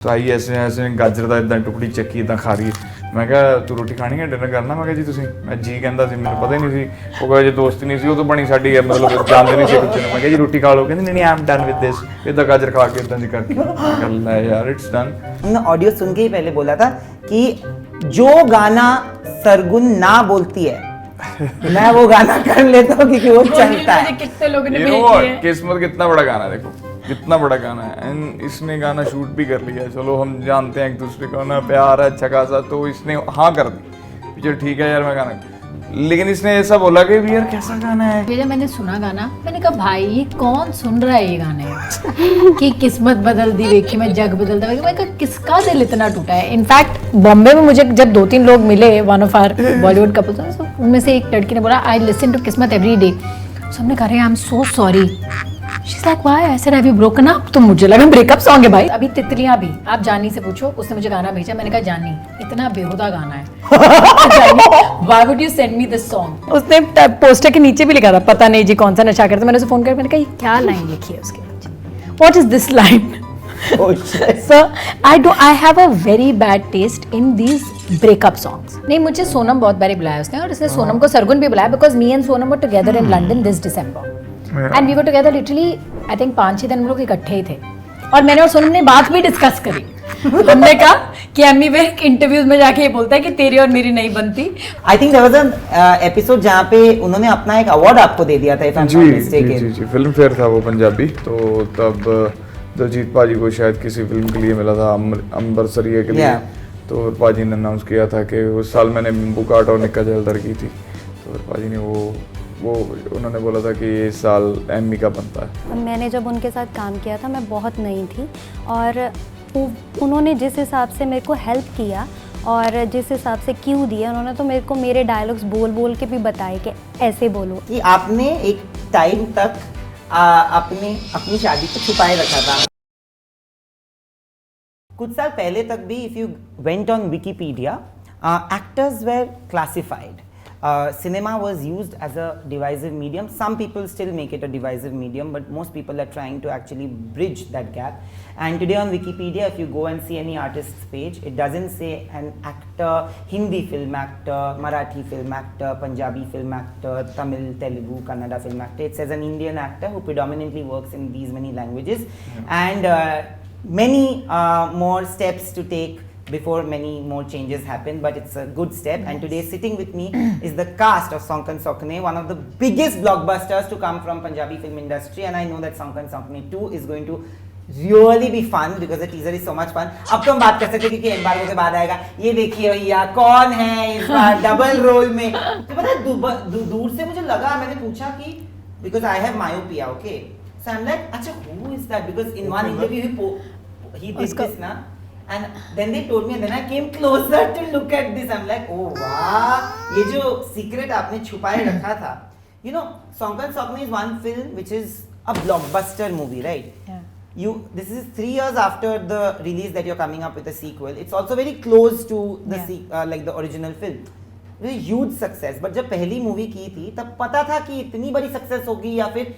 तो आई ऐसे ऐसे गाजर ਦਾ ਇਦਾਂ ਟੁਕੜੀ ਚੱਕੀ ਇਦਾਂ ਖਾ ਰਹੀ ਮੈਂ ਕਿਹਾ ਤੂੰ ਰੋਟੀ ਖਾਣੀ ਹੈ ਡਿਨਰ ਕਰਨਾ ਮੈਂ ਕਿਹਾ ਜੀ ਤੁਸੀਂ ਮੈਂ ਜੀ ਕਹਿੰਦਾ ਸੀ ਮੈਨੂੰ ਪਤਾ ਹੀ ਨਹੀਂ ਸੀ ਉਹ ਕਹਿੰਦਾ ਜੇ ਦੋਸਤੀ ਨਹੀਂ ਸੀ ਉਹ ਤਾਂ ਬਣੀ ਸਾਡੀ ਮਤਲਬ ਜਾਣਦੇ ਨਹੀਂ ਸੀ ਕੁਝ ਮੈਂ ਕਿਹਾ ਜੀ ਰੋਟੀ ਖਾ ਲਓ ਕਹਿੰਦੇ ਨਹੀਂ ਨਹੀਂ ਆਈ ਐਮ ਡਨ ਵਿਦ ਦਿਸ ਇਦਾਂ ਗਾਜਰ ਖਾ ਕੇ ਇਦਾਂ ਦੀ ਕਰਕੇ ਗੱਲ ਹੈ यार इट्स डन। हमने ऑडियो सुन के ही पहले बोला था कि जो गाना सरगुन ना बोलती है मैं वो गाना कर लेता हूँ क्योंकि वो चलता है। कितने लोगों ने किस्मत कितना बड़ा गाना है देखो कितना बड़ा गाना है एंड इसने गाना शूट भी कर लिया चलो हम जानते हैं एक दूसरे को ना प्यार है अच्छा खासा तो इसने हाँ कर दी चलो ठीक है यार मैं गाना लेकिन इसने ऐसा बोला कि यार कैसा गाना है। जब मैंने सुना गाना मैंने कहा भाई ये कौन सुन रहा है ये गाने कि किस्मत बदल दी देखी मैं जग बदलता मैं कहा किसका दिल इतना टूटा है। इनफैक्ट बॉम्बे में मुझे जब 2-3 लोग मिले one of our Bollywood couples उनमें से एक लड़की ने बोला I listen to Kismat every day so हमने कहा I am so sorry She's like, why? I said, have you broken up? तो मुझे लगा ब्रेकअप सॉन्ग है भाई। अभी तितलियां भी आप जानी से पूछो उसने मुझे गाना भेजा मैंने कहा जानी इतना बेहुदा गाना है Why would you send me this song? उसने पोस्टर के नीचे भी लिखा था पता नहीं जी कौन सा नशा करता मैंने उसे फोन कर मैंने कहा क्या लाइन लिखी है उसके नीचे What is this line? So I have a very bad taste in these breakup songs. नहीं मुझे सोनम बहुत बारी बुलाया उसने और इसने सोनम को सरगुन भी बुलाया because me and Sonam were together in London this December. And we were together literally I think 5-6 दिन हम लोग इकट्ठे ही थे और मैंने और सोनम ने बात भी डिस्कस करी हमने कहा कि एमी विर्क इंटरव्यूज में जाके ये बोलता है कि तेरी और मेरी नहीं बनती। I think there was an episode जहाँ पे उन्होंने अपना एक अवार्ड आपको दे दिया था if I am not mistaken. जी फिल्म फेयर था वो पंजाबी तो तब दलजीत पाजी को शायद किसी फिल्म के लिए मिला था अंबर सरिया के लिए तो पाजी ने अनाउंस किया था कि उस साल मैंने बुकाट और निक्का जैलदार की थी तो पाजी ने वो उन्होंने बोला था कि इस साल एमी का बनता है। मैंने जब उनके साथ काम किया था मैं बहुत नई थी और उन्होंने जिस हिसाब से मेरे को हेल्प किया और जिस हिसाब से क्यों दिया उन्होंने तो मेरे को मेरे डायलॉग्स बोल बोल के भी बताए कि ऐसे बोलो कि आपने एक टाइम तक अपनी शादी को छुपाए रखा था। कुछ साल पहले तक भी if you went on Wikipedia actors were classified cinema was used as a divisive medium. Some people still make it a divisive medium but most people are trying to actually bridge that gap and today on Wikipedia if you go and see any artist's page it doesn't say an actor, Hindi film actor, Marathi film actor, Punjabi film actor, Tamil, Telugu, Kannada film actor. It says an Indian actor who predominantly works in these many languages and many more steps to take before many more changes happen but it's a good step and today sitting with me is the cast of Sonkan Sokne one of the biggest blockbusters to come from Punjabi film industry and I know that Sonkan Sokne 2 is going to really be fun because the teaser is so much fun। अब तो हम बात कर सकते हैं क्योंकि embargo के बाद आएगा ये देखिए भैया कौन है इस बार डबल रोल में तो पता है दूर से मुझे लगा मैंने पूछा कि because I have myopia okay so I'm like अच्छा who is that because in one interview he did this ना and then they told me and then I came closer to look at this I'm like oh wow ये जो secret आपने छुपाए रखा था you know Sonkan Sokne is one film which is a blockbuster movie right this is 3 years after the release that you're coming up with a sequel it's also very close to the like the original film very huge success but जब पहली movie की थी तब पता था कि इतनी बड़ी success होगी या फिर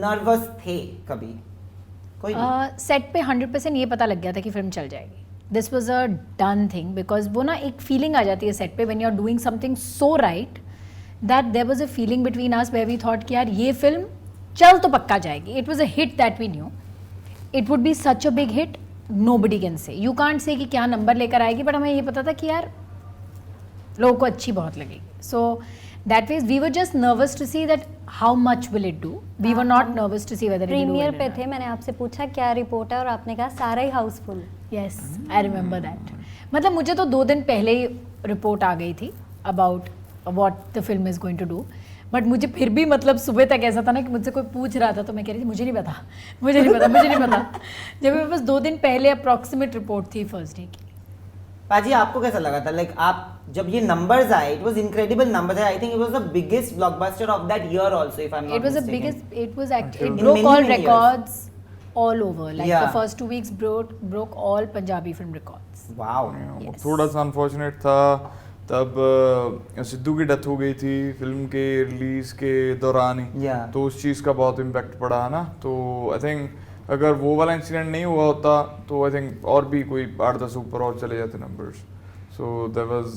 nervous थे कभी सेट पे 100% ये पता लग गया था कि फिल्म चल जाएगी this was a done thing because वो ना एक फीलिंग आ जाती है सेट पे when you are doing something so right that there was a feeling between us where we thought कि यार ये फिल्म चल तो पक्का जाएगी it was a hit that we knew it would be such a big hit nobody can say you can't say कि क्या नंबर लेकर आएगी बट हमें ये पता था कि यार लोगों को अच्छी बहुत लगेगी सो that ways we were just nervous to see that how much will it do we were not nervous to see whether it will do premiere पे थे मैंने आपसे पूछा क्या रिपोर्ट है और आपने कहा सारा ही Housefull yes I remember that मतलब मुझे तो 2 दिन पहले ही रिपोर्ट आ गई थी about what the film is going to do but मुझे फिर भी मतलब सुबह तक ऐसा था ना कि मुझसे कोई पूछ रहा था तो मैं कह रही थी मुझे नहीं पता जब मेरे पास 2 दिन पहले अप्रॉक्सीमेट रिपोर्ट थी फर्स्ट डे की। पाजी आपको कैसा लगा था लाइक आप जब ये नंबर्स आए it was incredible numbers I think it was the biggest blockbuster of that year also if I am not mistaken it was actually it broke all records all over like the first 2 weeks broke all Punjabi film records wow थोड़ा सा unfortunate था तब सिद्धू की death हो गई थी film के release के दौरान ही तो उस चीज़ का बहुत इम्पैक्ट पड़ा है ना तो आई थिंक अगर वो वाला इंसिडेंट नहीं हुआ होता तो आई थिंक और भी कोई 8-10 ऊपर और चले जाते नंबर्स। सो देयर वाज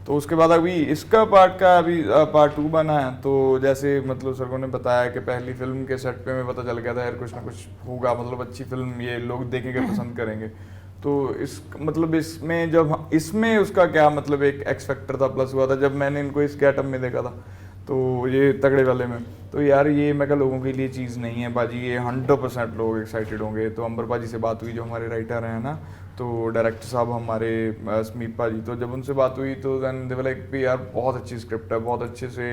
तो उसके बाद अभी इसका पार्ट का अभी पार्ट 2 बना है। तो जैसे मतलब सर ने बताया कि पहली फिल्म के सेट पे में पता चल गया था यार कुछ ना कुछ होगा, मतलब अच्छी फिल्म ये लोग देखेंगे पसंद करेंगे। तो इस मतलब इसमें जब इसमें उसका क्या मतलब एक एक्स फैक्टर था प्लस हुआ था जब मैंने इनको इस गेटअप में देखा था, तो ये तगड़े वाले में, तो यार ये मैं कहा लोगों के लिए चीज़ नहीं है बाजी, ये 100% लोग एक्साइटेड होंगे। तो अंबर पाजी से बात हुई जो हमारे राइटर हैं ना, तो डायरेक्टर साहब हमारे समीप पाजी, तो जब उनसे बात हुई तो दैन दे लाइक भी यार बहुत अच्छी स्क्रिप्ट है, बहुत अच्छे से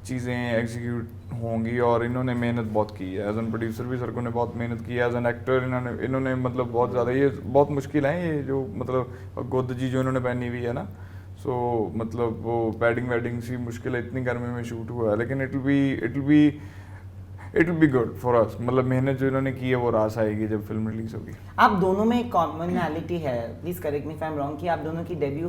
चीज़ें एग्जीक्यूट होंगी और इन्होंने मेहनत बहुत की है। एज एन प्रोड्यूसर भी सर को ने बहुत मेहनत की है, एज एन एक्टर इन्होंने मतलब बहुत ज़्यादा, ये बहुत मुश्किल है ये जो मतलब गोद जी जो इन्होंने पहनी हुई है ना, सो मतलब वो पैडिंग वैडिंग सी मुश्किल है, इतनी गर्मी में शूट हुआ है, लेकिन it will be good for us. मतलब मेहनत जो इन्होंने की है वो रास आएगी जब फिल्म रिलीज होगी। आप दोनों में एक कॉमनैलिटी है, please correct me if I am wrong, कि आप दोनों की debut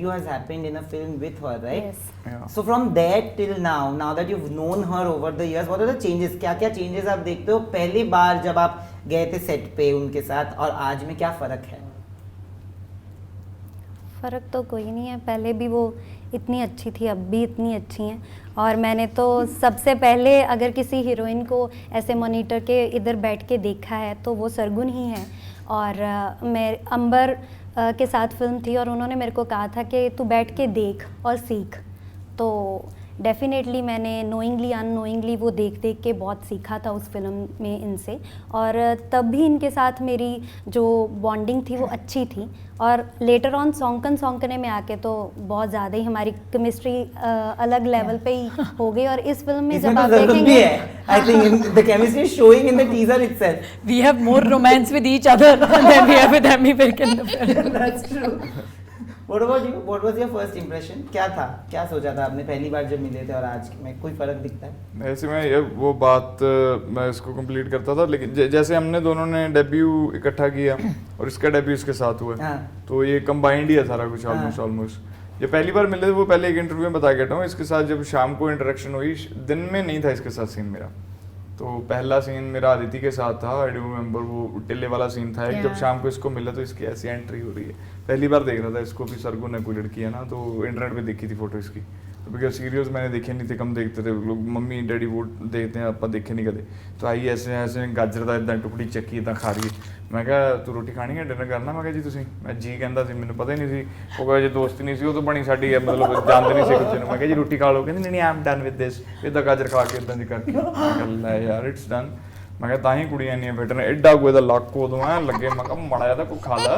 has happened in a film with her, right? So from that till now that you have known her over the years, what are the changes? क्या-क्या changes आप देखते हो पहली बार जब आप गए थे सेट पे उनके साथ और आज में क्या फर्क है? फ़र्क तो कोई नहीं है, पहले भी वो इतनी अच्छी थी, अब भी इतनी अच्छी हैं। और मैंने तो सबसे पहले अगर किसी हीरोइन को ऐसे मॉनिटर के इधर बैठ के देखा है तो वो सरगुन ही है। और मैं अंबर के साथ फिल्म थी और उन्होंने मेरे को कहा था कि तू बैठ के देख और सीख, तो डेफिनेटली मैंने नोइंगली अननोइंगली वो देख देख के बहुत सीखा था उस फिल्म में इनसे। और तब भी इनके साथ मेरी जो बॉन्डिंग थी वो अच्छी थी। और लेटर ऑन सौंकने में आके तो बहुत ज़्यादा ही हमारी केमिस्ट्री अलग लेवल पे ही हो गई। और इस फिल्म में जब आप देखेंगे, I think the chemistry is showing in the teaser itself. We have more romance with each other than we have with Emmy Vick in the film. That's true. What about you? What was your first impression? क्या था, क्या सोचा था आपने पहली बार जब मिले थे और आज में कोई फर्क दिखता है? ऐसे में ये वो बात मैं इसको कंप्लीट करता था, लेकिन जैसे हमने दोनों ने डेब्यू इकट्ठा किया और इसका डेब्यू इसके साथ हुआ, तो ये कंबाइंड ही है सारा कुछ ऑलमोस्ट। ये पहली बार मिले थे वो पहले एक इंटरव्यू में बता के हटा हूँ, इसके साथ जब शाम को इंटरेक्शन हुई, दिन में नहीं था इसके साथ सीन मेरा। तो पहला सीन मेरा अदिति के साथ था, आई डू रिमेंबर, वो टिल्ले वाला सीन था। जब शाम को इसको मिला तो इसकी ऐसी एंट्री हो रही है, पहली बार देख रहा था इसको भी। सरगुन है कोई लड़की है ना, तो इंटरनेट पे देखी थी फोटो इसकी, तो बिकॉज सीरियल्स मैंने देखे नहीं थे, कम देखते थे लोग, मम्मी डैडी वो देखते हैं, आप देखे नहीं कदे। तो आई ऐसे ऐसे गाजर का इदा टुकड़ी चक्की इदा खा रही है। मैं कहा तू रोटी खानी है, डिनर करना? मैं कहा जी तुसी, मैं जी कहता सी, मैंने पता ही नहीं सी। वो कहा जी दोस्ती नहीं सी, वो तो बनी साडी है, मतलब जानते नहीं सी कुछ। मैं कहा जी रोटी खा लो, कहते नहीं I am done with this, इदा गाजर खा के इदा जी करके। मैं कहा यार इट्स डन। मैं कहा ताही कुड़ियां नहीं फिट ने, एडा कोई लक उदों है लगे। मैं कहा माड़ा जिहा कोई खा ला,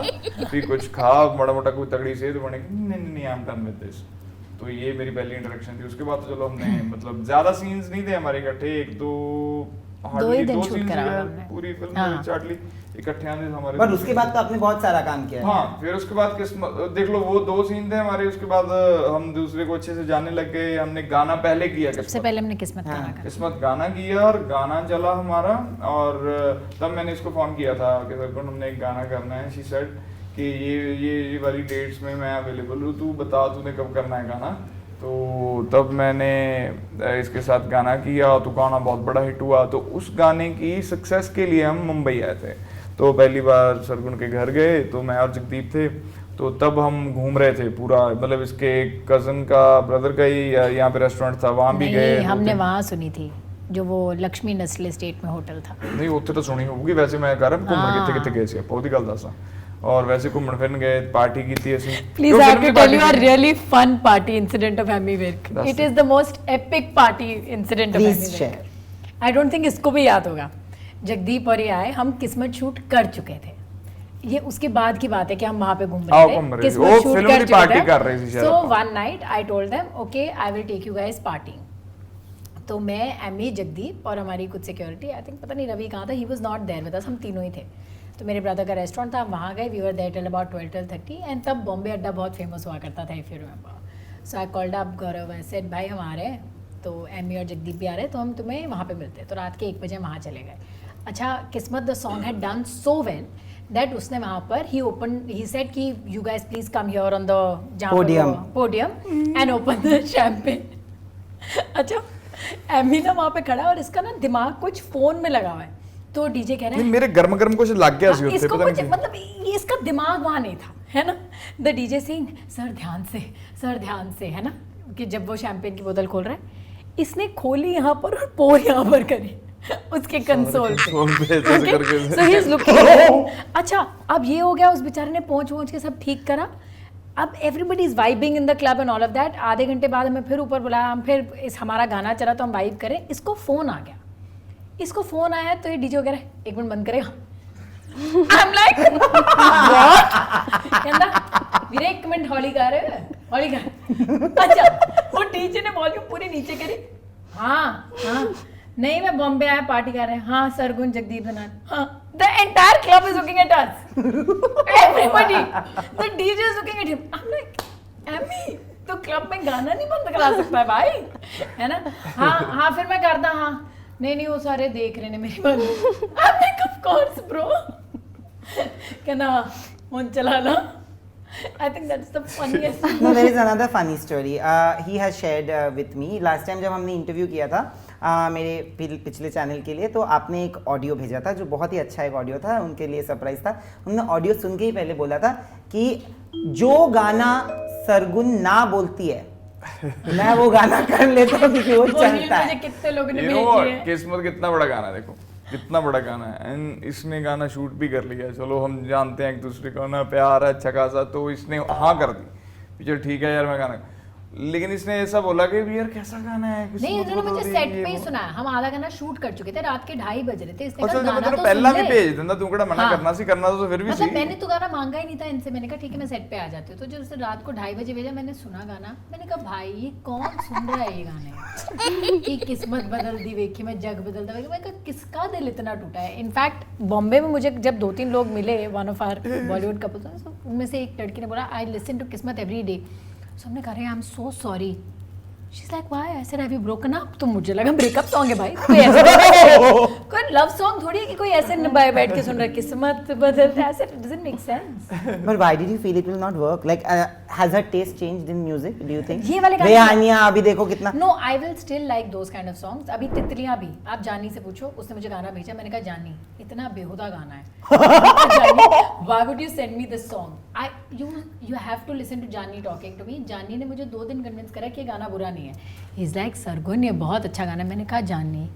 भी कुछ खा, माड़ा मोटा कोई तगड़ी सेहत बनेगी। नहीं I am done with this. तो ये मेरी पहली इंटरेक्शन थी। उसके बाद तो चलो हमने मतलब ज्यादा सीन्स नहीं थे हमारे इकट्ठे, एक दो ही दिन शूट करा हमने पूरी फिल्म चार्टली इकट्ठे आने हमारे। पर उसके बाद तो आपने बहुत सारा काम किया। हाँ, फिर उसके बाद देख लो वो 2 सीन थे हमारे। उसके बाद हम दूसरे को अच्छे से जानने लग गए। हमने गाना पहले किया, सबसे पहले हमने किस्मत गाना किया और गाना चला हमारा। और तब मैंने इसको फोन किया था कि सर को हमने एक गाना करना है। शी सेड कि ये वाली डेट्स में मैं अवेलेबल हूँ, तू बता तूने कब करना है गाना। तो तब मैंने इसके साथ गाना किया तो गाना बहुत बड़ा हिट हुआ। तो उस गाने की सक्सेस के लिए हम मुंबई आए थे। तो पहली बार सरगुन के घर गए, तो मैं और जगदीप थे। तो तब हम घूम रहे थे पूरा, मतलब इसके कज़न का ब्रदर का ही यहाँ पे रेस्टोरेंट था, वहाँ भी गए। हमने वहाँ सुनी थी जो वो लक्ष्मी नस्ल एस्टेट में होटल था। नहीं उत्थे तो सुनी होगी, वैसे मैं कह रहा घूमन कितने गए सी आप, बहुत ही गल दसा। और वैसे घूमन फिरन गए, पार्टी की थी ਅਸੀਂ। Please I have to tell you a really fun party incident of Emmy Vick. It is the most epic party incident of Emmy Vick. I don't think इसको भी याद होगा। जगदीप और ये आए, हम किस्मत शूट कर चुके थे। ये उसके बाद की बात है कि हम वहाँ पे घूम रहे थे, किस्मत शूट कर चुके थे। So one night I told them, okay, I will take you guys partying. तो मैं, एमी, जगदीप और हमारी कुछ सिक्योरिटी, आई थिंक पता नहीं रवि कहाँ था, he was not there with us, हम तीनों ही थे। तो मेरे ब्रदर का रेस्टोरेंट था, वहाँ गए, we were there till about 12-12:30 and तब बॉम्बे अड्डा बहुत फेमस हुआ करता था, if you remember. So I called up Gaurav, I said भाई हम आ रहे हैं, तो एमी और जगदीप भी आ रहे हैं, तो हम तुम्हें वहाँ पे मिलते हैं। तो रात के 1 बजे वहाँ चले गए। अच्छा, किस्मत the song had done so well that उसने वहाँ पर ही सेड कि you guys please come here on the podium and open the champagne. अच्छा, एमी ना वहाँ पे खड़ा है और इसका ना दिमाग कुछ फोन में लगा हुआ है, तो डीजे कह रहे हैं मेरे गर्म गर्म कुछ लग गया सी इसको पता कुछ नहीं मतलब ये इसका दिमाग वहाँ नहीं था, है ना। द डीजे सिंह सर ध्यान से, है ना, कि जब वो शैंपेन की बोतल खोल रहा है, इसने खोली यहाँ पर और पोर यहाँ पर करी उसके कंसोल पे। सो ही इज लुकिंग। अच्छा अब ये हो गया, उस बेचारे ने पहुंच के सब ठीक करा। अब everybody is vibing in the club and all of that. आधे घंटे बाद हमें फिर ऊपर बुलाया, हम फिर इस हमारा गाना चला तो हम वाइब करें। इसको फोन आ गया, इसको फोन आया तो ये डीजे वगैरह 1 मिनट बंद करेगा। आई एम लाइक व्हाट, कहना वीरे 1 मिनट हौली गा रहे हो, हौली गा। अच्छा वो डीजे ने वॉल्यूम पूरी नीचे करी। हाँ नहीं मैं बॉम्बे आया पार्टी कर रहे हैं। हाँ सरगुन जगदीप धनान। हाँ the entire club is looking at us, everybody, the DJ is looking at him. I am like Ammy तो क्लब में गाना नहीं बंद करा सकता है भाई, है ना। हाँ फिर मैं करता। हाँ नहीं वो सारे देख रहे ने मेरी बात। आई am like of course bro, कहना फोन चला ला। I think that's the funniest. No, there is another funny story. He has shared with me. Last time जब हमने इंटरव्यू किया था मेरे पिछले चैनल के लिए, तो आपने एक ऑडियो भेजा था जो बहुत ही अच्छा एक ऑडियो था, उनके लिए सरप्राइज था। उन्होंने ऑडियो सुन के ही पहले बोला था कि जो गाना सरगुन ना बोलती है मैं वो गाना कर लेता हूँ क्योंकि वो चलता है। कितने लोगों ने भेजी है। किस्मत कितना बड़ा गाना है, देखो कितना बड़ा गाना है। एंड इसने गाना शूट भी कर लिया, चलो हम जानते हैं एक दूसरे का ना प्यार है अच्छा खासा, तो इसने हाँ कर दी, चलो ठीक है यार मैं गाना। लेकिन इसने ऐसा बोला कि यार कैसा गाना है, नहीं उन्होंने मुझे सेट पे ही सुनाया। हम आधा गाना शूट कर चुके थे, रात के 2:30 बज रहे थे। इसने कहा गाना तो पहला सुन भी ले। भेज देना, तू कड़ा मना करना सी, करना तो फिर भी मतलब सही। मैंने तो गाना मांगा ही नहीं था इनसे, मैंने कहा ठीक है मैं सेट पे आ जाती हूँ। तो जब उसने रात को 2:30 बजे भेजा, मैंने सुना गाना, मैंने कहा भाई ये कौन सुन रहा है ये गाने कि किस्मत बदल दी वेखी मैं जग बदलता वेखी। मैंने कहा किसका दिल इतना टूटा है। इनफैक्ट बॉम्बे में मुझे जब 2-3 लोग मिले, one of our Bollywood couples, उनमें से एक लड़की ने बोला I listen to Kismat every day. So हमने कहा I am so sorry. She's like, why? I said, have you broken up? तो मुझे लगा ब्रेकअप सॉन्ग है भाई, कोई ऐसे कोई लव सॉन्ग थोड़ी है कि कोई ऐसे बैठ के सुन रहा है किस्मत बदलता है, ऐसे doesn't make sense. But why did you feel it will not work? Like, has her taste changed in music? Do you think? ये वाले गाने रेहानिया अभी देखो कितना। No, I will still like those kind of songs. अभी तितलियां भी, आप जानी से पूछो, उसने मुझे गाना भेजा, मैंने कहा जानी इतना बेहुदा गाना है। जानी, why would you send me this song? You have to listen to जानी talking to me. जानी ने मुझे 2 दिन कन्विंस करा कि ये गाना बुरा नहीं है। He's like सरगुन ये बहुत अच्छा गाना है। मैंने कहा जानी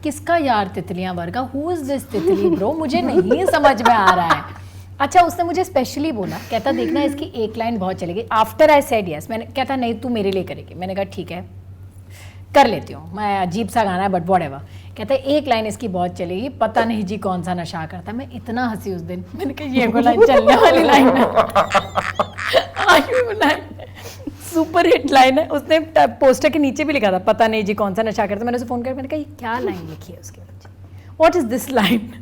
किसका यार तितलियां वर्गा, हु इज दिस तितली ब्रो, मुझे नहीं समझ में आ रहा है। अच्छा उसने मुझे स्पेशली बोला, कहता देखना इसकी एक लाइन बहुत चलेगी। आफ्टर आई सेड यस, मैंने कहता नहीं तू मेरे लिए करेगी। मैंने कहा ठीक है कर लेती हूँ, मैं अजीब सा गाना है बट व्हाटएवर। कहता है एक लाइन इसकी बहुत चलेगी, पता नहीं जी कौन सा नशा करता। मैं इतना हंसी उस दिन, मैंने कहा ये वो लाइन चलने वाली लाइन है, सुपर हिट लाइन है। उसने पोस्टर के नीचे भी लिखा था पता नहीं जी कौन सा नशा करता। मैंने उसे फोन कर मैंने कहा ये क्या लाइन लिखी है उसके पीछे, what is this line.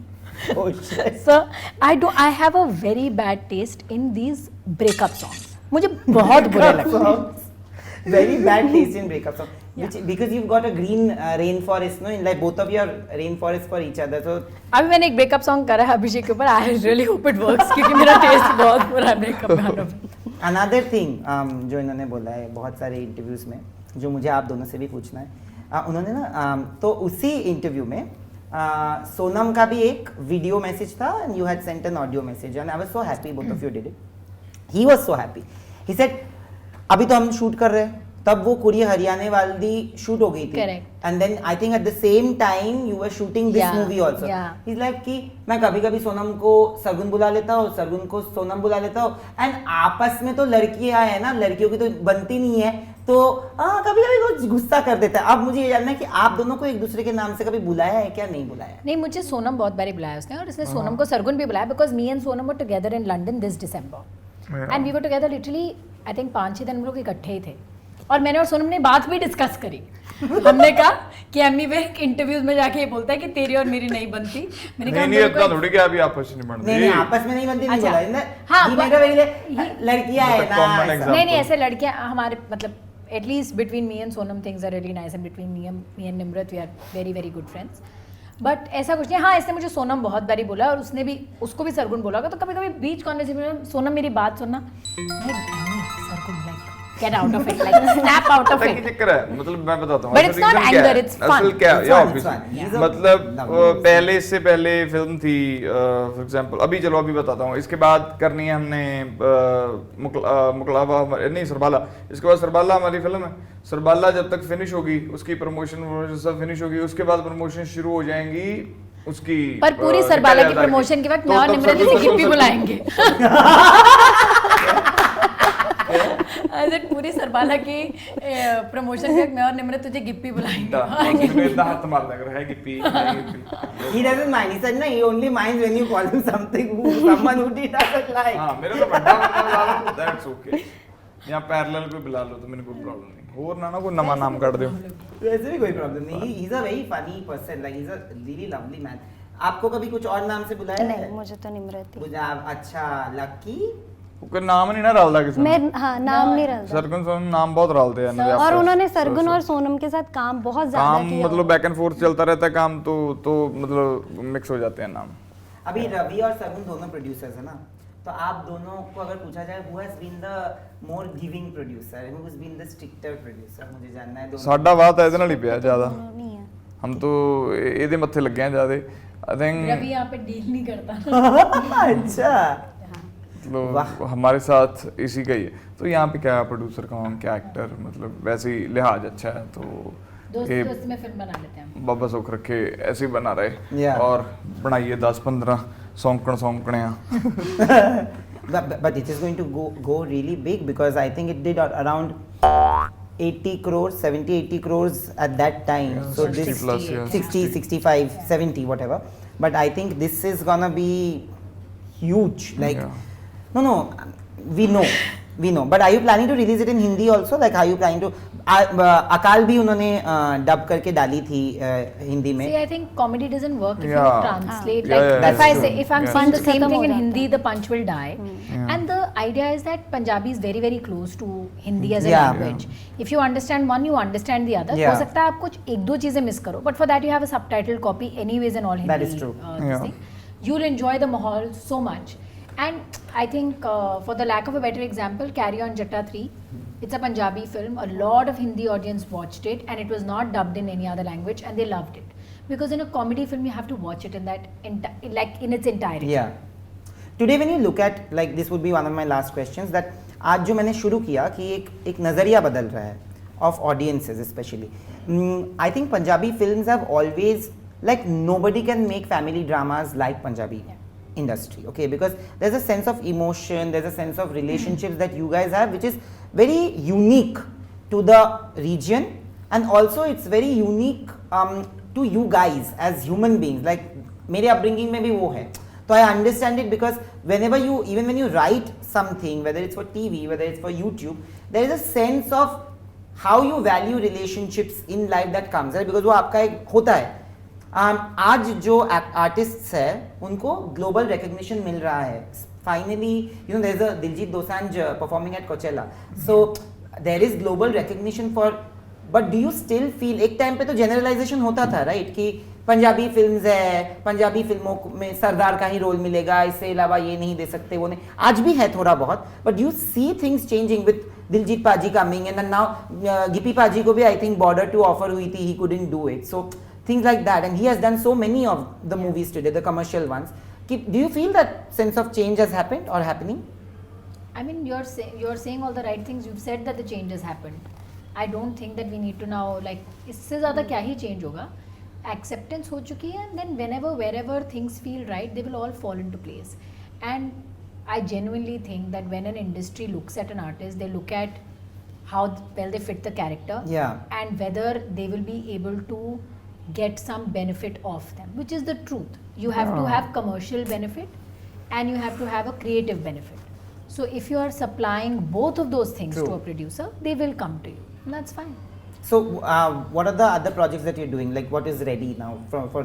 So I have a very bad taste in these breakup songs, मुझे बहुत बुरे लगते हैं। Very bad taste in breakup song. Because you've got a green rainforest, no? In like both of you are rainforest for each other. So अभी मैंने एक breakup song करा है अभिषेक के ऊपर, I really hope it works क्योंकि मेरा test बहुत बुरा है ब्रेकअप गानों में। another thing जो इन्होंने बोला है बहुत सारे इंटरव्यूज में, जो मुझे आप दोनों से भी पूछना है, उन्होंने ना तो उसी इंटरव्यू में सोनम का भी एक वीडियो मैसेज था and you had sent an audio message and I was so happy both of you did it. He was so happy, he said अभी तो हम शूट कर रहे हैं, तब वो कुड़ी हरियाणा वाली शूट हो गई थी and then I think at the same time you were shooting this movie also. He is like कि मैं कभी कभी सोनम को सरगुन बुला लेता हूँ, सरगुन को सोनम बुला लेता हूँ एंड आपस में तो लड़कियां है ना, लड़कियों की तो बनती नहीं है, तो कभी कभी वो गुस्सा कर देता है। अब मुझे ये जानना है कि आप दोनों को एक दूसरे के नाम से कभी बुलाया है क्या, नहीं बुलाया? नहीं मुझे सोनम बहुत बारी बुलाया उसने, और इसने सोनम को सरगुन भी बुलाया because me and Sonam were together in London this December and we were together literally I think 5-6 दिन हम लोग इकट्ठे ही थे और मैंने और सोनम ने बात भी डिस्कस करी। हमने कहा कि अम्मी वे इंटरव्यूज में जाके ये बोलता है कि तेरी और मेरी नहीं बनती। मैंने कहा नहीं इतना थोड़ी कि अभी आपस में नहीं बनती। नहीं आपस में नहीं बनती, नहीं अच्छा, बोला हाँ, ये मेरा लड़कियां है ना, नहीं ऐसे लड़कियां हमारे मतलब at least between me and Sonam things are really nice and between me and Nimrat we are very very good friends, but ऐसा कुछ नहीं। हाँ इसने मुझे सोनम बहुत बारी बोला और उसने भी उसको भी सरगुन बोला होगा, तो कभी कभी बीच कॉन्वर्सेशन में सोनम मेरी बात सुनना Sargun like get out of it, like snap out of पता है it. क्या चक्कर है, मतलब मैं बताता हूँ But असल it's not reason क्या anger, है? it's fun. असल क्या It's या fun, it's obviously, fun. He's a मतलब lovely पहले इससे पहले फिल्म थी फॉर एग्जांपल, अभी चलो अभी बताता हूँ, इसके बाद करनी है हमने मुकलावा नहीं सरबाला, इसके बाद सरबाला हमारी फिल्म है। सरबाला जब तक फिनिश होगी, उसकी प्रमोशन सब फिनिश होगी, उसके बाद प्रमोशन शुरू हो जाएंगी उसकी। पर पूरी सरबाला की प्रमोशन के वक्त मैं और निम्रत से गिप्पी बुलाएंगे। पूरी सरबाला की प्रमोशन के वक्त मैं और निम्रत तुझे गिप्पी बुलाएंगे। मैंने इतना हाथ मार लग रहा है Gippy He doesn't mind. He said, no, he only minds when you call him someone who he doesn't like. हाँ मेरे तो बड़ा बंदा बुला लो, that's okay। या पैरेलल पे बुला लो तो मैंने कोई प्रॉब्लम नहीं। और ना कोई नवा नाम काट दो। वैसे भी कोई प्रॉब्लम नहीं। He's a very funny person. Like he's a really lovely man. आपको कभी कुछ और नाम से बुलाया है? नहीं, मुझे तो निम्रत ही। अच्छा, लकी। कोई नाम नहीं ना डालता किसी ने। मैं हाँ नाम नहीं डालता। सरगुन सोनम नाम बहुत डालते हैं इनके और आपस। उन्होंने सरगुन और सोनम के साथ काम बहुत ज्यादा काम किया। मतलब बैक एंड फोर्थ चलता रहता है काम, तो मतलब मिक्स हो जाते हैं नाम। अभी रवि और सरगुन दोनों प्रोड्यूसर्स है ना, तो आप दोनों को अगर पूछा जाए who has been the more giving producer, who has been the stricter producer, मुझे जानना है दोनों। ਸਾਡਾ ਬਾਤ ਇਹਦੇ ਨਾਲ ਹੀ ਪਿਆ ਜ਼ਿਆਦਾ। नहीं है। हम तो ਇਹਦੇ ਮੱਥੇ ਲੱਗੇ ਆ ਜ਼ਿਆਦਾ। आई थिंक रवि यहाँ पे डील नहीं करता। अच्छा, मतलब हमारे साथ इसी का ही है। तो यहाँ पे क्या प्रोड्यूसर का हम क्या एक्टर, मतलब वैसे ही लिहाज अच्छा है तो दोस्त ये दोस्त में फिल्म बना लेते हैं। बाबा सुख रखे ऐसे ही बना रहे Yeah. और बनाइए 10-15 Saunkne but it is going to go really big because I think it did around 80 crores, 70-80 crores at that time. Yeah, So 60 this plus, yeah. 60, 65, 70, whatever. But I think this is gonna be huge. Like, Yeah. no, we know. But are you planning to release it in Hindi also? Like, are you planning to? अकाल भी उन्होंने dub करके डाली थी हिंदी में। See, I think comedy doesn't work if you Yeah. translate. Yeah, Like yeah, if I that's say, true. if I'm Yeah. saying the Punch same खत्म thing हो in जाता Hindi, है। the punch will die. Yeah. And the idea is that Punjabi is very very close to Hindi as a Yeah. language. If you understand one, you understand the other. Yeah. हो सकता है आप कुछ एक दो चीजें miss करो, but for that you have a subtitle copy anyways and all Hindi. That is true. This Yeah. thing. You'll enjoy the mahal so much. And I think for the lack of a better example, Carry On Jatta 3. It's a Punjabi film. A lot of Hindi audience watched it, and it was not dubbed in any other language, and they loved it. Because in a comedy film, you have to watch it in that, like in its entirety. Yeah. Today when you look at, like this would be one of my last questions, that आज जो मैंने शुरू किया कि एक नज़रिया बदल रहा है of audiences especially. I think Punjabi films have always, like nobody can make family dramas like Punjabi industry, okay, because there's a sense of emotion, there's a sense of relationships that you guys have which is very unique to the region, and also it's very unique to you guys as human beings. Like मेरे upbringing में भी वो है, तो I understand it because whenever you, even when you write something, whether it's for TV, whether it's for YouTube, there is a sense of how you value relationships in life that comes, right? Because वो आपका एक होता है। आज जो artists है उनको global recognition मिल रहा है finally, you know there is a Diljit Dosanjh performing at Coachella, so there is global recognition for, but do you still feel, एक टाइम पे तो जनरलाइजेशन होता था राइट कि पंजाबी फिल्म्स है, पंजाबी फिल्मों में सरदार का ही रोल मिलेगा, इससे अलावा ये नहीं दे सकते, वो नहीं, आज भी है थोड़ा बहुत, but you see things changing with Diljit paaji coming, and now Gippy paaji को भी I think Border two offer हुई थी, he couldn't do it, so things like that, and he has done so many of the movies today, the commercial ones. Do you feel that sense of change has happened or happening? I mean, you're saying all the right things. You've said that the change has happened. I don't think that we need to now, like, इससे ज़्यादा क्या ही change होगा? Acceptance हो चुकी है, and then wherever things feel right, they will all fall into place. And I genuinely think that when an industry looks at an artist, they look at how well they fit the character, Yeah. and whether they will be able to get some benefit of them, which is the truth. You have to have commercial benefit and you have to have a creative benefit. So if you are supplying both of those things True. to a producer, they will come to you, and that's fine. So what are the other projects that you're doing? Like what is ready now for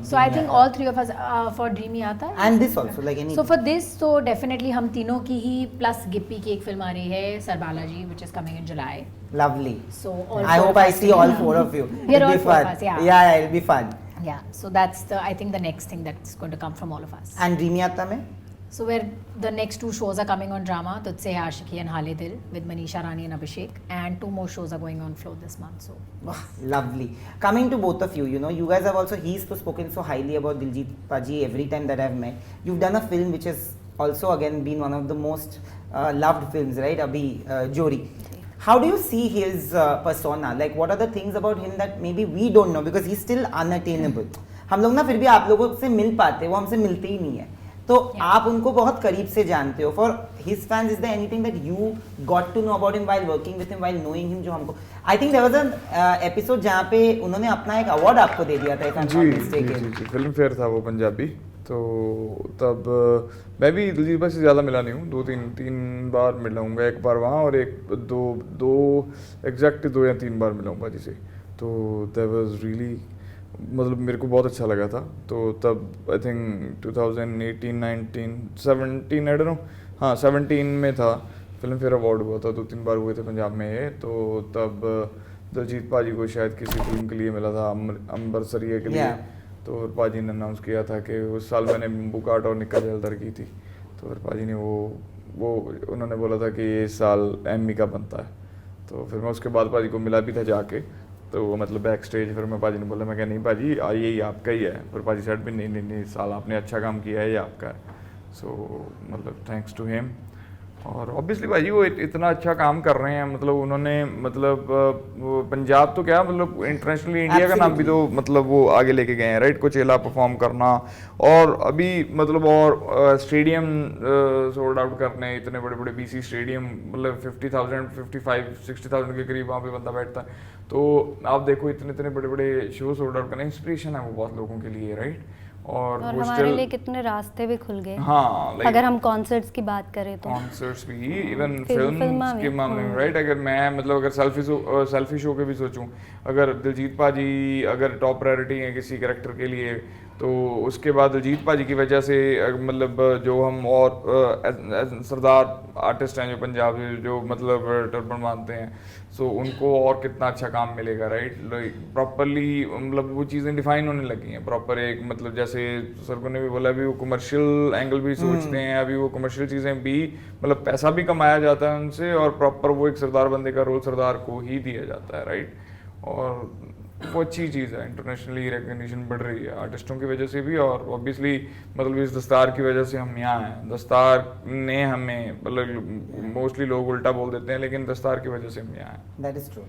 So I think all three of us for Dreamy आता है. and this also, like any So for this, so definitely हम तीनों की ही plus Gippy की एक film आ रही है सरबाला जी, which is coming in July. lovely. So all I four hope of I us see will- all four of you. We are It'll all be four fun. of us, yeah. Yeah, it'll be fun. Yeah, so that's I think the next thing that's going to come from all of us. And Dreamy आता में So where the next 2 shows are coming on drama, Tujhse Hai Aashiqui and Hale Dil with Manisha Rani and Abhishek, and 2 more shows are going on Flow this month. So Wow, lovely. Coming to both of you, you know, you guys have also, he's spoken so highly about Diljit Paji every time that I've met. You've done a film which has also again been one of the most loved films, right? Abhi Jori. How do you see his persona? Like, what are the things about him that maybe we don't know because he's still unattainable? हम लोग ना फिर भी आप लोगों से मिल पाते हैं, वो हमसे मिलते ही नहीं है. तो आप उनको बहुत करीब से जानते हो. For his fans, is there anything that you got to know about him while working with him, while knowing him, जो हमको, I think there was an episode जहाँ पे उन्होंने अपना एक अवार्ड आपको दे दिया था, if I am not mistaken. जी, फिल्म फेयर था वो पंजाबी. तो तब मैं भी दिलजीत भाई से ज़्यादा मिला नहीं हूँ, 2-3 बार मिला हूँगा. एक बार वहाँ और एक दो एग्जैक्ट 2 या 3 बार मिला हूँ भाजी से. तो दैट वाज रियली, मतलब मेरे को बहुत अच्छा लगा था. तो तब I think 2018-19 17 I don't know, हाँ 17 में था. फिल्म फेयर अवार्ड हुआ था, 2-3 बार हुए थे पंजाब में ये. तो तब दिलजीत पाजी को शायद किसी फिल्म के लिए मिला था, अंबर सरिया के लिए. तो फिर पाजी ने अनाउंस किया था कि उस साल मैंने बुकाट और निक्का जैलदार की थी. तो फिर पाजी ने वो उन्होंने बोला था कि ये साल एमी का बनता है. तो फिर मैं उसके बाद पाजी को मिला भी था जाके. तो मतलब बैक स्टेज फिर मैं पाजी ने बोला, मैं क्या नहीं पाजी यही आपका ही है. फिर पाजी साइड पे नहीं साल आपने अच्छा काम किया है, ये आपका है. सो मतलब थैंक्स टू हिम. और ऑब्वियसली भाई वो इतना अच्छा काम कर रहे हैं. मतलब उन्होंने मतलब पंजाब तो क्या, मतलब इंटरनेशनली इंडिया का नाम भी तो मतलब वो आगे लेके गए हैं, राइट. कोचेला परफॉर्म करना और अभी मतलब और स्टेडियम सोल्ड आउट करने, इतने बड़े बड़े BC स्टेडियम, मतलब 50,000 55-60,000 के करीब वहाँ पे बंदा बैठता है. तो आप देखो इतने बड़े बड़े शो सोल्ड आउट करना, इंस्पिरेशन है वो बहुत लोगों के लिए, राइट. और हमारे लिए कितने रास्ते भी खुल गए. हाँ, अगर हम कॉन्सर्ट्स की बात करें तो कॉन्सर्ट्स भी, इवन फिल्म्स के मामले में, राइट. अगर मैं मतलब अगर सेल्फी शो के भी सोचूं, अगर दिलजीत पाजी अगर टॉप प्रायोरिटी है किसी कैरेक्टर के लिए, तो उसके बाद दिलजीत पाजी की वजह से मतलब जो हम और सरदार आर्टिस्ट हैं जो पंजाब से, जो मतलब टर्बन बांधते हैं, सो उनको और कितना अच्छा काम मिलेगा, राइट. प्रॉपरली मतलब वो चीज़ें डिफाइन होने लगी हैं प्रॉपर. एक मतलब जैसे सर को ने भी बोला, अभी वो कमर्शियल एंगल भी सोचते हैं, अभी वो कमर्शियल चीज़ें भी, मतलब पैसा भी कमाया जाता है उनसे, और प्रॉपर वो एक सरदार बंदे का रोल सरदार को ही दिया जाता है, राइट. और वो अच्छी चीज़ है. इंटरनेशनली रिकग्निशन बढ़ रही है आर्टिस्टों की वजह से भी, और ऑब्वियसली मतलब इस दस्तार की वजह से हम यहाँ हैं. दस्तार ने हमें, मतलब मोस्टली लोग उल्टा बोल देते हैं, लेकिन दस्तार की वजह से हम यहाँ हैं. That is true.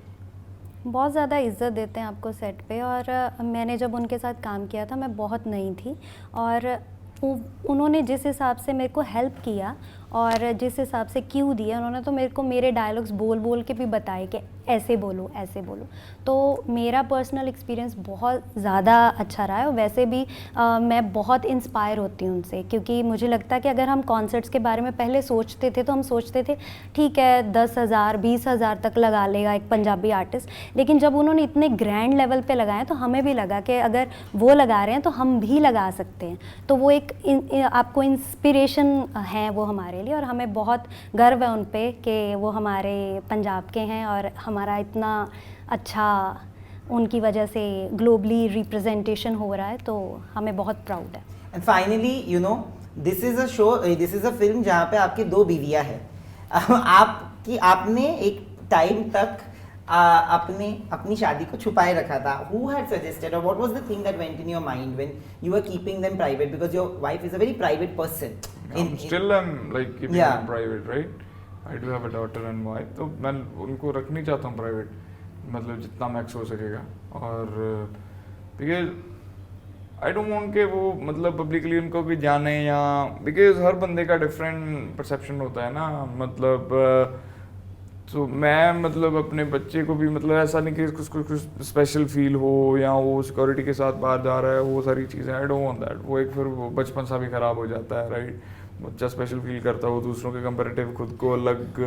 बहुत ज़्यादा इज्जत देते हैं आपको सेट पे. और मैंने जब उनके साथ काम किया था, मैं बहुत नई थी, और उन्होंने जिस हिसाब से मेरे को हेल्प किया और जिस हिसाब से क्यू दिया, उन्होंने तो मेरे को मेरे डायलॉग्स बोल के भी बताए कि ऐसे बोलो ऐसे बोलो. तो मेरा पर्सनल एक्सपीरियंस बहुत ज़्यादा अच्छा रहा है. और वैसे भी मैं बहुत इंस्पायर होती हूँ उनसे, क्योंकि मुझे लगता है कि अगर हम कॉन्सर्ट्स के बारे में पहले सोचते थे तो हम सोचते थे ठीक है 10,000 20,000 तक लगा लेगा एक पंजाबी आर्टिस्ट. लेकिन जब उन्होंने इतने ग्रैंड लेवल पे लगाए तो हमें भी लगा कि अगर वो लगा रहे हैं तो हम भी लगा सकते हैं. तो वो एक आपको इंस्पिरेशन है वो हमारे लिए, और हमें बहुत गर्व है उन पे कि वो हमारे पंजाब के हैं और हमारा इतना अच्छा उनकी वजह से ग्लोबली रिप्रेजेंटेशन हो रहा है. तो हमें बहुत प्राउड है. And finally you no, this is a show, this is a film जहाँ पे आपकी 2 बीवियाँ हैं. आपने एक टाइम तक अपनी शादी को छुपाए रखा था. Who had suggested, or what was the thing that went in your mind when you were keeping them private, because your wife is a very private person. I'm like keeping them private, right? I do have a daughter and wife, तो मैं उनको रखनी चाहता हूँ private, मतलब जितना max हो सकेगा. और बिकॉज आई डोंट वांट के वो मतलब पब्लिकली उनको भी जाने, या बिकॉज हर बंदे का डिफरेंट परसेप्शन होता है ना. मतलब तो मैं मतलब अपने बच्चे को भी मतलब ऐसा नहीं कि उसको कुछ स्पेशल फील हो, या वो सिक्योरिटी के साथ बाहर जा रहा है, वो सारी चीज़ें. I don't want that. वो एक फिर वो बचपन सा भी ख़राब हो जाता है, राइट. बच्चा स्पेशल फील करता है, वो दूसरों के कंपैरेटिव खुद को अलग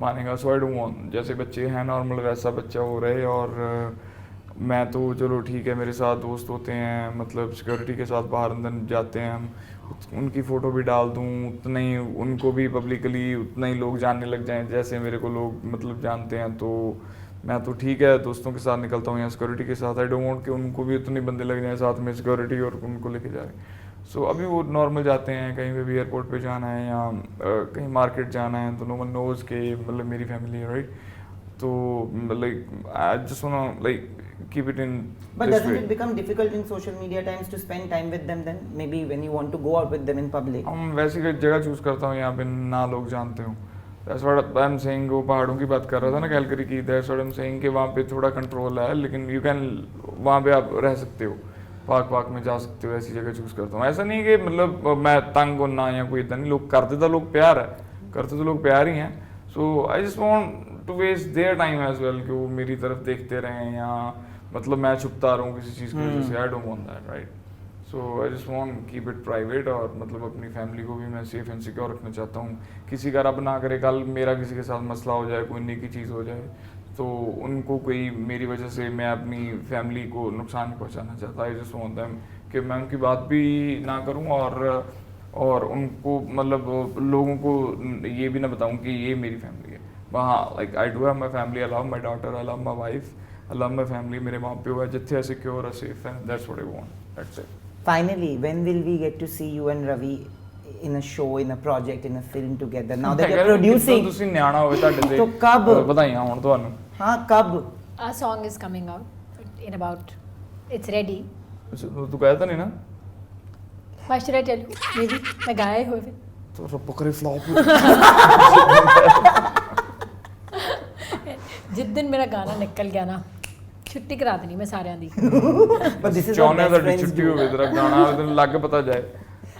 मानेगा. सो आई डोंट वांट, जैसे बच्चे हैं नॉर्मल वैसा बच्चा हो रहे. और मैं तो चलो ठीक है, मेरे साथ दोस्त होते हैं, मतलब सिक्योरिटी के साथ बाहर अंदर जाते हैं हम, उनकी फ़ोटो भी डाल दूँ, उतना ही उनको भी पब्लिकली उतना ही लोग जानने लग जाएं जैसे मेरे को लोग मतलब जानते हैं. तो मैं तो ठीक है दोस्तों के साथ निकलता हूँ या सिक्योरिटी के साथ. आई डोंट वांट कि उनको भी उतने बंदे लग जाएं साथ में सिक्योरिटी और उनको लेके जाए. सो अभी वो नॉर्मल जाते हैं, कहीं पे भी एयरपोर्ट पे जाना है या कहीं मार्केट जाना है तो नो वन नोज के मतलब मेरी फैमिली है, राइट? तो like I just want like keep it in But this doesn't way. it become difficult in social media times to spend time with them then? Maybe when you want to go out with them in public. हम वैसी कोई जगह choose करता हूँ यहाँ पे ना लोग जानते हो। That's what I'm saying, वो पहाड़ों की बात कर रहा था ना कैलकरी की, that's what I'm saying कि वहाँ पे थोड़ा कंट्रोल है, लेकिन you can वहाँ पे आप रह सकते हो, पार्क में जा सकते हो, ऐसी जगह चूज करता हूँ। ऐसा नहीं कि मतलब मैं तंग होना या कोई इतना नहीं, लोग करते तो लोग प्यार है, करते तो लोग प्यार ही हैं। So I just want to waste their time as well कि वो मेरी तरफ देखते रहें या मतलब मैं छुपता रहूँ किसी चीज़ की वजह से। I don't want that, right? So I just want keep it private और मतलब अपनी फैमिली को भी मैं सेफ एंड सिक्योर रखना चाहता हूँ। किसी का रब ना करे कल मेरा किसी के साथ मसला हो जाए, कोई निकी चीज़ हो जाए तो उनको कोई मेरी वजह से मैं अपनी फैमिली को नुकसान नहीं पहुँचाना चाहता। आई जस्ट वांट देम कि मैं उनकी बात भी ना करूँ और उनको मतलब लोगों को ये भी ना बताऊँ कि ये मेरी फैमिली है। वहाँ like I do have my family, I love my daughter, I love my wife, I love my family, मेरे माँ प्यो है जिथे secure और safe and that's what I want. That's it. Finally, when will we get to see you and Ravi in a show, in a project, in a film together? Now that you're producing. ਤੁਸੀਂ ਨਿਆਣਾ ਹੋਵੇ ਤੁਹਾਡੇ ਤੇ तो कब? ਵਧਾਈਆਂ ਹੋਣ ਤੁਹਾਨੂੰ। हाँ कब? Our song is coming out in about, it's ready. तू कहता ਤਾਂ ਨਹੀਂ ਨਾ? Why should I tell you? Maybe मैं गाए हुए फिर। तो ਰੱਬ ਕਰੇ flop। जिस दिन मेरा गाना निकल गया ना, छुट्टी करा देनी मैं सारिਆਂ ਦੀ। But this is what ਚਾਹੁੰਦੇ best ਤੁਹਾਡੀ friends ਛੁੱਟੀ do. ਹੋਵੇ ਤੇਰਾ ਗਾਣਾ ਤੈਨੂੰ ਲੱਗ ਪਤਾ ਜਾਏ।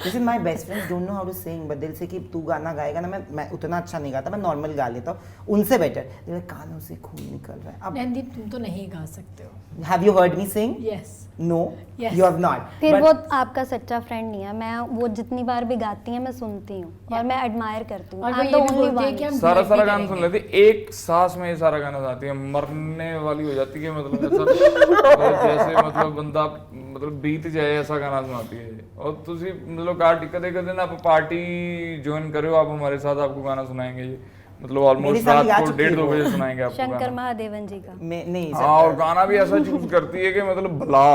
Listen, my best friends don't know how to sing, but they'll say कि तू गाना गाएगा ना, मैं उतना अच्छा नहीं गाता, मैं नॉर्मल गा लेता हूँ, उनसे बेटर। They're like, कानों से खून निकल रहा है। अब नैनदीप तुम तो नहीं गा सकते हो। have you heard me sing? Yes. No, Yes. you have not. फिर But वो आपका सच्चा फ्रेंड नहीं है। मैं वो जितनी बार भी गाती हैं मैं सुनती हूँ और मैं एडमायर करती हूँ। और वो I'm ये the भी only बोलती है one. कि हम सारा duet भी गाना सुन करेंगे। लेती, एक सांस में ये सारा गाना गाती है, मरने वाली हो जाती है मतलब ऐसा जैसे मतलब बंदा मतलब बीत जाए ऐसा गाना सुनाती है। और तुसी मतलब कदे कदे ना आप पार्टी ज्वाइन करो, आप हमारे साथ आपको गाना सुनाएंगे ये मतलब मेरे ऑलमोस्ट साथ रात गा को चुकी 1:30-2 हो। बजे सुनाएंगे आपको शंकर गाना। महादेवन जी का। मैं नहीं हाँ, और गाना भी ऐसा चूज करती है कि मतलब भला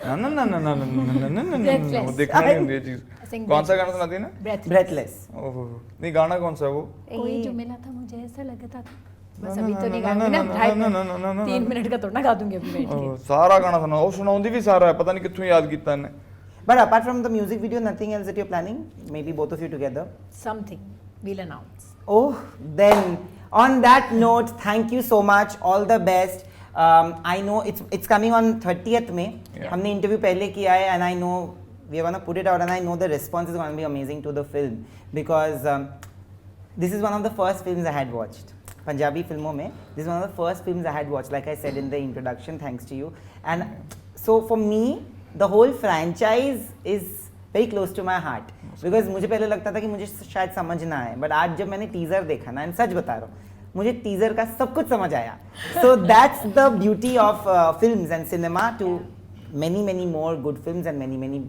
ना ना ना ना ना ना ना ना ना ना वो देखना नहीं होती है चीज। Sing कौन सा गाना सुनाती है ना? breathless. ओहो, नहीं गाना कौन सा है वो? कोई जो मिला था मुझे ऐसा लगता था। बस ना, अभी ना, तो ना, नहीं ना, गाऊंगी ना, ना, ना, right ना, now। ना, ना, ना, 3 मिनट का थोड़ा गा दूंगी अभी बैठ के। ओह, सारा गाना सुना, ਉਹ ਸੁਣਾਉਂਦੀ ਵੀ ਸਾਰਾ ਹੈ, ਪਤਾ ਨਹੀਂ ਕਿੱਥੋਂ ਯਾਦ ਕੀਤਾ ਇਹਨੇ। But apart from the music video, nothing else that you're planning? Maybe both of you together? Something we'll announce. Oh, then on that note, thank you so much. All the best. I know it's coming on 30th May. Yeah. हमने interview पहले किया है and I know we are gonna put it out and I know the response is gonna be amazing to the film because this is one of the first films I had watched. Punjabi फिल्मों में this is one of the first films I had watched, like I said in the introduction, thanks to you. And so for me, the whole franchise is very close to my heart because मुझे पहले लगता था कि मुझे शायद समझ ना आए, but आज जब मैंने टीजर देखा ना, सच बता रहा हूँ, मुझे टीजर का सब कुछ समझ आया. So that's the beauty of films and cinema to many more good films and many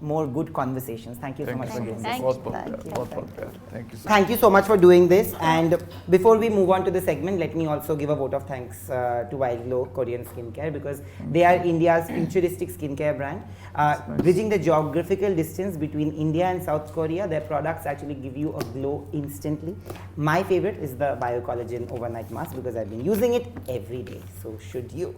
more good conversations. Thank you so much for doing this. बहुत Thank you. बहुत प्यार, thank you. Thank you so much for doing this. And before we move on to the segment, let me also give a vote of thanks to Wild Glow Korean Skincare because they are India's futuristic skincare brand. Bridging the geographical distance between India and South Korea, their products actually give you a glow instantly. My favorite is the Biocollagen Overnight Mask because I've been using it every day. So should you.